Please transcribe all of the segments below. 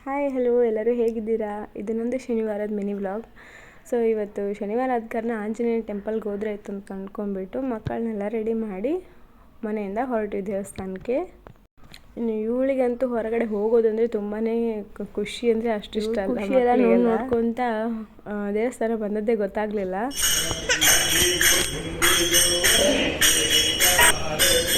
Hi hello ಎಲ್ಲರೂ ಹೇಗಿದ್ದೀರಾ? ಇದು ನಂದು ಶನಿವಾರದ ಮಿನಿ ವ್ಲಾಗ್. ಸೊ ಇವತ್ತು ಶನಿವಾರ ಆದ ಕಾರಣ ಆಂಜನೇಯ ಟೆಂಪಲ್ಗೆ ಹೋದ್ರೆ ಆಯಿತು ಅಂತ ಅಂದ್ಕೊಂಡ್ಬಿಟ್ಟು ಮಕ್ಕಳನ್ನೆಲ್ಲ ರೆಡಿ ಮಾಡಿ ಮನೆಯಿಂದ ಹೊರಟಿವಿ ದೇವಸ್ಥಾನಕ್ಕೆ. ಇನ್ನು ಇವಳಿಗಂತೂ ಹೊರಗಡೆ ಹೋಗೋದಂದರೆ ತುಂಬಾ ಖುಷಿ ಅಂದರೆ ಅಷ್ಟು ಇಷ್ಟ. ಖುಷಿ ಎಲ್ಲ ನೋಡ್ಕೊತ ದೇವಸ್ಥಾನ ಬಂದದ್ದೇ ಗೊತ್ತಾಗಲಿಲ್ಲ.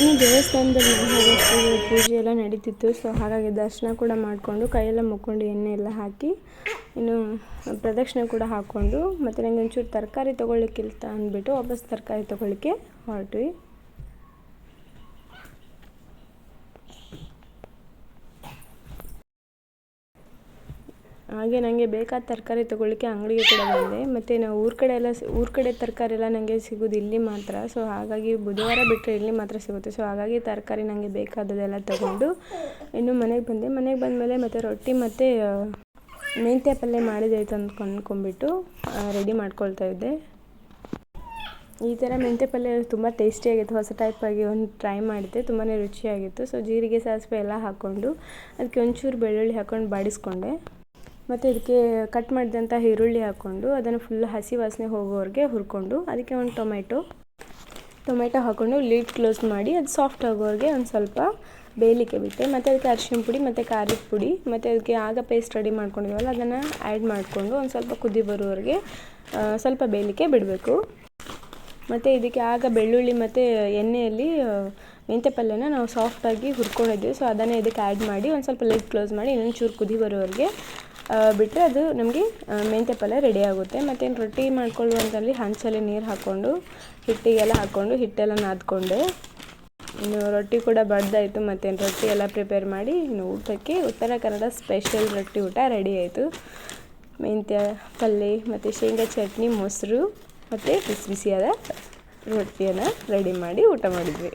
ಇನ್ನು ದೇವಸ್ಥಾನದಲ್ಲಿ ಹೋಗೋಷ್ಟು ಪೂಜೆ ಎಲ್ಲ ನಡೀತಿತ್ತು. ಸೊ ಹಾಗಾಗಿ ದರ್ಶನ ಕೂಡ ಮಾಡಿಕೊಂಡು ಕೈಯೆಲ್ಲ ಮುಕ್ಕೊಂಡು ಎಣ್ಣೆ ಎಲ್ಲ ಹಾಕಿ ಇನ್ನು ಪ್ರದಕ್ಷಿಣೆ ಕೂಡ ಹಾಕ್ಕೊಂಡು ಮತ್ತು ನನಗೆ ಒಂಚೂರು ತರಕಾರಿ ತೊಗೊಳ್ಳಿಕ್ಕಿಲ್ತ ಅಂದ್ಬಿಟ್ಟು ವಾಪಸ್ ತರಕಾರಿ ತೊಗೊಳ್ಳಿಕ್ಕೆ ಹೊರಟ್ವಿ. ಹಾಗೆ ನನಗೆ ಬೇಕಾದ ತರಕಾರಿ ತೊಗೊಳ್ಳಿಕ್ಕೆ ಅಂಗಡಿಗೆ ಕೂಡ ಬಂದೆ. ಮತ್ತು ನಾವು ಊರ ಕಡೆ ತರಕಾರಿ ಎಲ್ಲ ನನಗೆ ಸಿಗೋದು ಇಲ್ಲಿ ಮಾತ್ರ. ಸೊ ಹಾಗಾಗಿ ಬುಧವಾರ ಬಿಟ್ಟರೆ ಇಲ್ಲಿ ಮಾತ್ರ ಸಿಗುತ್ತೆ. ಸೊ ಹಾಗಾಗಿ ತರಕಾರಿ ನನಗೆ ಬೇಕಾದದೆಲ್ಲ ತೊಗೊಂಡು ಇನ್ನು ಮನೆಗೆ ಬಂದೆ. ಮನೆಗೆ ಬಂದಮೇಲೆ ಮತ್ತು ರೊಟ್ಟಿ ಮತ್ತು ಮೆಂತ್ಯ ಪಲ್ಯ ಮಾಡಿದಾಯ್ತು ಅಂದ್ಕೊಂಡ್ಬಿಟ್ಟು ರೆಡಿ ಮಾಡ್ಕೊಳ್ತಾ ಇದ್ದೆ. ಈ ಥರ ಮೆಂತ್ಯ ಪಲ್ಯ ತುಂಬ ಟೇಸ್ಟಿಯಾಗಿತ್ತು. ಹೊಸ ಟೈಪಾಗಿ ಒಂದು ಟ್ರೈ ಮಾಡಿದ್ದೆ, ತುಂಬಾ ರುಚಿಯಾಗಿತ್ತು. ಸೊ ಜೀರಿಗೆ ಸಾಸಿವೆ ಎಲ್ಲ ಹಾಕ್ಕೊಂಡು ಅದಕ್ಕೆ ಒಂಚೂರು ಬೆಳ್ಳುಳ್ಳಿ ಹಾಕ್ಕೊಂಡು ಬಾಡಿಸ್ಕೊಂಡೆ. ಮತ್ತು ಇದಕ್ಕೆ ಕಟ್ ಮಾಡಿದಂಥ ಈರುಳ್ಳಿ ಹಾಕ್ಕೊಂಡು ಅದನ್ನು ಫುಲ್ ಹಸಿ ವಾಸನೆ ಹೋಗೋವರೆಗೆ ಹುರ್ಕೊಂಡು ಅದಕ್ಕೆ ಒಂದು ಟೊಮೆಟೊ ಹಾಕ್ಕೊಂಡು ಲಿಡ್ ಕ್ಲೋಸ್ ಮಾಡಿ ಅದು ಸಾಫ್ಟ್ ಆಗೋವರೆಗೆ ಒಂದು ಸ್ವಲ್ಪ ಬೇಯಲಿಕ್ಕೆ ಬಿಟ್ಟೆ. ಮತ್ತು ಅದಕ್ಕೆ ಅರಿಶಿನ ಪುಡಿ ಮತ್ತು ಖಾರದ ಪುಡಿ ಮತ್ತು ಅದಕ್ಕೆ ಆಗ ಪೇಸ್ಟ್ ರೆಡಿ ಮಾಡ್ಕೊಂಡಿದ್ದೀವಲ್ಲ ಅದನ್ನು ಆ್ಯಡ್ ಮಾಡಿಕೊಂಡು ಒಂದು ಸ್ವಲ್ಪ ಕುದಿ ಬರೋವರೆಗೆ ಸ್ವಲ್ಪ ಬೇಯಲಿಕ್ಕೆ ಬಿಡಬೇಕು. ಮತ್ತು ಇದಕ್ಕೆ ಆಗ ಬೆಳ್ಳುಳ್ಳಿ ಮತ್ತು ಎಣ್ಣೆಯಲ್ಲಿ ಮೆಂತ್ಯ ಪಲ್ಯನ ನಾವು ಸಾಫ್ಟಾಗಿ ಹುರ್ಕೊಂಡಿದ್ವಿ. ಸೊ ಅದನ್ನೇ ಇದಕ್ಕೆ ಆ್ಯಡ್ ಮಾಡಿ ಒಂದು ಸ್ವಲ್ಪ ಲಿಡ್ ಕ್ಲೋಸ್ ಮಾಡಿ ಇನ್ನೊಂದು ಚೂರು ಕುದಿ ಬರೋವರೆಗೆ ಬಿಟ್ಟರೆ ಅದು ನಮಗೆ ಮೆಂತ್ಯ ಪಲ್ಯ ರೆಡಿ ಆಗುತ್ತೆ. ಮತ್ತೇನು ರೊಟ್ಟಿ ಮಾಡ್ಕೊಳ್ಳುವಂಥಲ್ಲಿ ಹಂಚಲ್ಲಿ ನೀರು ಹಾಕ್ಕೊಂಡು ಹಿಟ್ಟಿಗೆಲ್ಲ ಹಾಕ್ಕೊಂಡು ಹಿಟ್ಟೆಲ್ಲ ನಾದ್ಕೊಂಡೆ. ಇನ್ನು ರೊಟ್ಟಿ ಕೂಡ ಬಡ್ದಾಯಿತು. ಮತ್ತೇನು ರೊಟ್ಟಿ ಎಲ್ಲ ಪ್ರಿಪೇರ್ ಮಾಡಿ ಇನ್ನು ಊಟಕ್ಕೆ ಉತ್ತರ ಕನ್ನಡ ಸ್ಪೆಷಲ್ ರೊಟ್ಟಿ ಊಟ ರೆಡಿ ಆಯಿತು. ಮೆಂತ್ಯ ಪಲ್ಯ ಮತ್ತು ಶೇಂಗಾ ಚಟ್ನಿ, ಮೊಸರು ಮತ್ತು ಬಿಸಿಯಾದ ರೊಟ್ಟಿಯನ್ನು ರೆಡಿ ಮಾಡಿ ಊಟ ಮಾಡಿದ್ವಿ.